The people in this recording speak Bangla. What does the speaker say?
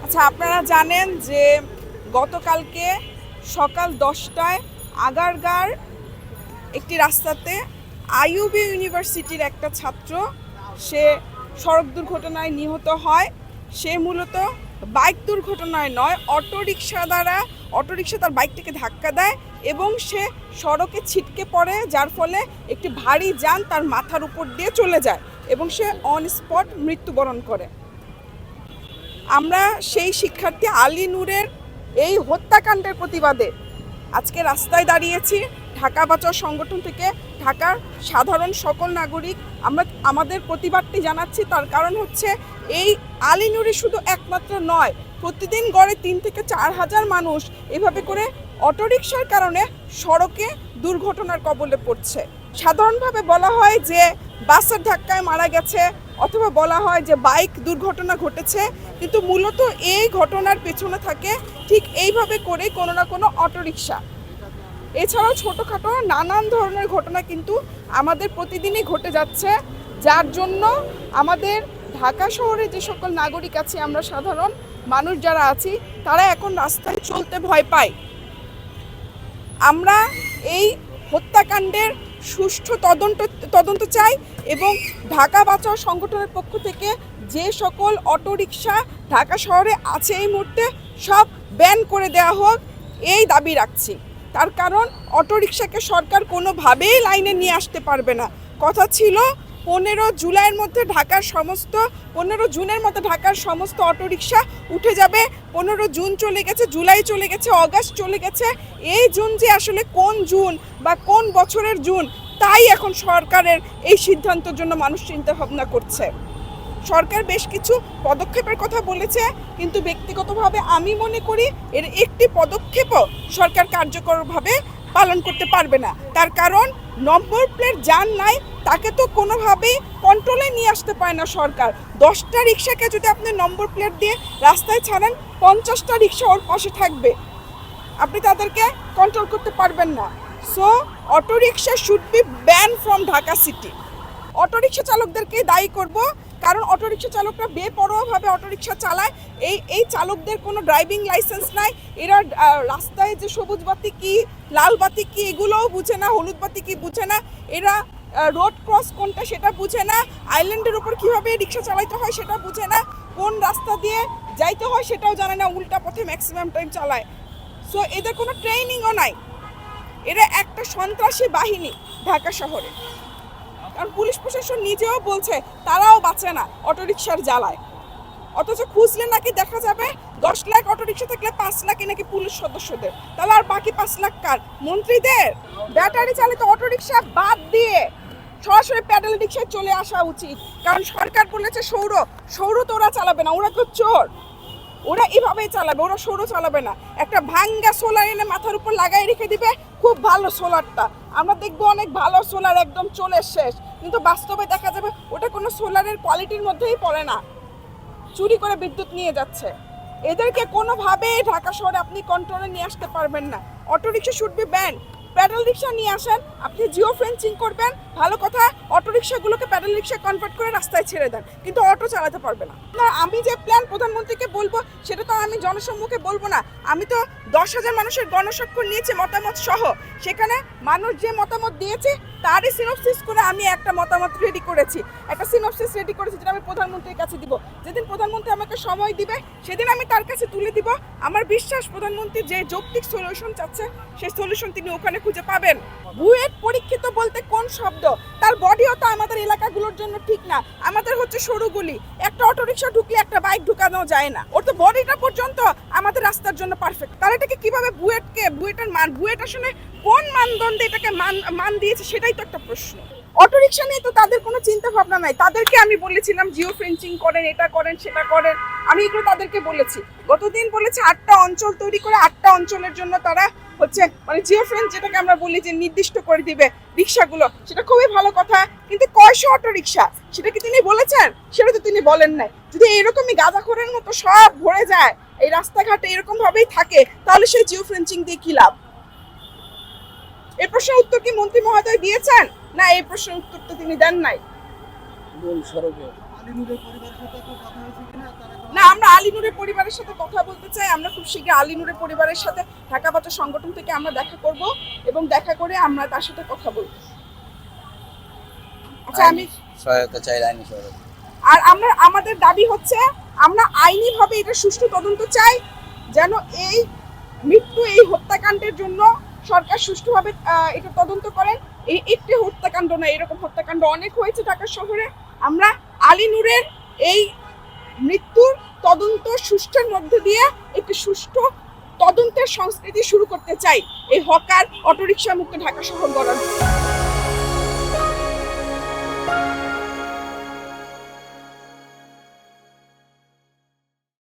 আচ্ছা, আপনারা জানেন যে গতকালকে সকাল 10টায় আগারগাঁর একটি রাস্তাতে আইইউবি ইউনিভার্সিটির একটা ছাত্র সে সড়ক দুর্ঘটনায় নিহত হয়। সে মূলত বাইক দুর্ঘটনায় নয়, অটোরিকশা তার বাইকটিকে ধাক্কা দেয় এবং সে সড়কে ছিটকে পড়ে, যার ফলে একটি ভারী যান তার মাথার উপর দিয়ে চলে যায় এবং সে অন স্পট মৃত্যুবরণ করে। আমরা সেই শিক্ষার্থী আলী নূরের এই হত্যাকাণ্ডের প্রতিবাদে আজকে রাস্তায় দাঁড়িয়েছি। ঢাকা বাঁচাও সংগঠন থেকে ঢাকার সাধারণ সকল নাগরিক আমরা আমাদের প্রতিবাদটি জানাচ্ছি। তার কারণ হচ্ছে এই আলী নূরই শুধু একমাত্র নয়, প্রতিদিন গড়ে 3 থেকে 4 হাজার মানুষ এভাবে করে অটোরিকশার কারণে সড়কে দুর্ঘটনার কবলে পড়ছে। সাধারণভাবে বলা হয় যে বাসের ধাক্কায় মারা গেছে অথবা বলা হয় যে বাইক দুর্ঘটনা ঘটেছে, কিন্তু মূলত এই ঘটনার পেছনে থাকে ঠিক এইভাবে করে কোনো না কোনো অটোরিকশা। এছাড়াও ছোটোখাটো নানান ধরনের ঘটনা কিন্তু আমাদের প্রতিদিনই ঘটে যাচ্ছে, যার জন্য আমাদের ঢাকা শহরে যে সকল নাগরিক আছে, আমরা সাধারণ মানুষ যারা আছি, তারা এখন রাস্তায় চলতে ভয় পায়। আমরা এই হত্যাকাণ্ডের সুষ্ঠু তদন্ত চাই এবং ঢাকা বাঁচাও সংগঠনের পক্ষ থেকে যে সকল অটোরিকশা ঢাকা শহরে আছে এই মুহূর্তে সব ব্যান করে দেওয়া হোক, এই দাবি রাখছি। তার কারণ অটোরিকশাকে সরকার কোনোভাবেই লাইনে নিয়ে আসতে পারবে না। কথা ছিল 15 জুনের মধ্যে ঢাকার সমস্ত অটোরিকশা উঠে যাবে। 15 জুন চলে গেছে, জুলাই চলে গেছে, অগাস্ট চলে গেছে। এই জুন যে আসলে কোন জুন বা কোন বছরের জুন, তাই এখন সরকারের এই সিদ্ধান্তের জন্য মানুষ চিন্তা ভাবনা করছে। সরকার বেশ কিছু পদক্ষেপের কথা বলেছে, কিন্তু ব্যক্তিগতভাবে আমি মনে করি এর একটি পদক্ষেপও সরকার কার্যকরভাবে পালন করতে পারবে না। তার কারণ নম্বর প্লেট যার নাই তাকে তো কোনোভাবেই কন্ট্রোলে নিয়ে আসতে পারে না সরকার। 10টা রিক্সাকে যদি আপনি নম্বর প্লেট দিয়ে রাস্তায় ছাড়েন, 50টা রিক্সা ওর পাশে থাকবে, আপনি তাদেরকে কন্ট্রোল করতে পারবেন না। So autorickshaw should be ban from Dhaka city. Autorickshaw চালকদেরকে দায়ী করব, কারণ অটোরিকশা চালকরা বেপরোয়াভাবে অটোরিকশা চালায়। এই চালকদের কোনো ড্রাইভিং লাইসেন্স নাই। এরা রাস্তায় যে সবুজ বাতি কি, লাল বাতি কি, এগুলোও বুঝে না, হলুদ বাতি কি বুঝে না। এরা রোড ক্রস কোনটা সেটা বুঝে না, আইল্যান্ডের উপর কীভাবে রিক্সা চালাইতে হয় সেটা বুঝে না, কোন রাস্তা দিয়ে যাইতে হয় সেটাও জানে না, উল্টা পথে ম্যাক্সিমাম টাইম চালায়। সো এদের কোনো ট্রেনিংও নাই। এরা একটা সন্ত্রাসী বাহিনী ঢাকা শহরে। কারণ পুলিশ প্রশাসন নিজেও বলছে তারাও বাঁচে না অটোরিকশার জ্বালায়, অথচ খুঁজলে নাকি দেখা যাবে 10 লাখ অটোরিকশা থাকলে 5 লাখই নাকি পুলিশ সদস্যদের। তাহলে আর বাকি 5 লাখ কার? মন্ত্রীদের। ব্যাটারি চালিত অটোরিকশা বাদ দিয়ে সরাসরি প্যাডেল রিকশায় চলে আসা উচিত। কারণ সরকার বলেছে সৌর তো ওরা চালাবে না, ওরা তো চোর, ওরা এভাবেই চালাবে, ওরা সৌর চালাবে না। একটা ভাঙ্গা সোলার এনে মাথার উপর লাগাই রেখে দিবে, খুব ভালো সোলারটা, আমরা দেখবো অনেক ভালো সোলার, একদম চলে শেষ, কিন্তু বাস্তবে দেখা যাবে ওটা কোনো সোলারের কোয়ালিটির মধ্যেই পড়ে না, চুরি করে বিদ্যুৎ নিয়ে যাচ্ছে। এদেরকে কোনোভাবেই ঢাকা শহরে আপনি কন্ট্রোলে নিয়ে আসতে পারবেন না। Autorickshaw should be ban. Pedal rickshaw নিয়ে আসেন, আপনি জিও ফেন্সিং করবেন, ভালো কথা, অটোরিকশাগুলোকে প্যাডেল রিক্সা কনভার্ট করে রাস্তায় ছেড়ে দেন, কিন্তু অটো চালাতে পারবে না। আমি যে প্ল্যান প্রধানমন্ত্রীকে বলবো সেটা তো আমি জনসম্মুখে বলবো না, আমি তো 10,000 মানুষের গণস্বাক্ষর নিয়েছি মতামত সহ, সেখানে মানুষ যে মতামত দিয়েছে তারই সিনপসিস করে আমি একটা মতামত রেডি করেছি, যেটা আমি প্রধানমন্ত্রীর কাছে দিব। যেদিন প্রধানমন্ত্রী আমাকে সময় দিবে সেদিন আমি তার কাছে তুলে দিব। আমার বিশ্বাস প্রধানমন্ত্রী যে যৌক্তিক সলিউশন চাচ্ছে সেই সলিউশন তিনি ওখানে খুঁজে পাবেন। বুয়েট পরীক্ষিত বলতে কোন শব্দ? তার বডিও তো আমাদের এলাকাগুলোর জন্য ঠিক না। আমাদের হচ্ছে সরুগুলি, একটা অটোরিকশা ঢুকলে একটা বাইক ঢুকানো যায় না, ওর তো বডিটা পর্যন্ত আমাদের রাস্তার জন্য পারফেক্ট। তাহলে এটাকে কিভাবে বুয়েট আসলে কোন মানদণ্ডে এটাকে মান দিয়েছে সেটাই তো একটা প্রশ্ন। অটোরিকশা নিয়ে তো তাদের কোনো চিন্তা ভাবনা নাই। তাদেরকে আমি বলেছিলাম জিও ফেন্সিং করেন, এটা করেন, সেটা করেন, আমি এগুলো তাদেরকে বলেছি। গতদিন বলেছে 8টা অঞ্চল তৈরি করে 8টা অঞ্চলের জন্য তারা হচ্ছে মানে জিও ফেন্স, যেটাকে আমরা বলি যে নির্দিষ্ট করে দিবে রিক্সাগুলো, সেটা খুবই ভালো কথা, কিন্তু কয়শো অটোরিকশা সেটা কি তিনি বলেছেন? সেটা তো তিনি বলেন নাই। যদি এরকমই গাঁজাখোরের মতো সব ভরে যায় এই রাস্তাঘাটে, এরকম ভাবেই থাকে, তাহলে সেই জিও ফেন্সিং দিয়ে কি লাভ? এই প্রশ্নের উত্তর কি মন্ত্রী মহোদয় দিয়েছেন? না, এই প্রশ্নের উত্তর তো তিনি দেন নাই। না, আমরা আলী নূরের পরিবারের সাথে কথা বলতে চাই। আমরা খুব শীঘ্র আলী নূরের পরিবারের সাথে ঢাকা বাঁচাও সংগঠন থেকে আমরা দেখা করব এবং দেখা করে আমরা তার সাথে কথা বলব। আচ্ছা, আমি সহায়তা চাই, আইনি সহায়তা। আর আমরা আমাদের দাবি হচ্ছে আমরা আইনিভাবে এটা সুষ্ঠু তদন্ত চাই, যেন এই মৃত্যু, এই হত্যাকাণ্ডের জন্য সরকার সুষ্ঠুভাবে এটা তদন্ত করেন। এই একটি হত্যাকাণ্ড না, এরকম হত্যাকাণ্ড অনেক হয়েছে ঢাকা শহরে। আমরা আলী নূরের এই মৃত্যুর তদন্ত সুষ্ঠুর মধ্যে দিয়ে একটি সুষ্ঠু তদন্তের সংস্কৃতি শুরু করতে চাই, এই হকার অটোরিকশা মুক্ত ঢাকা শহর গড়ার।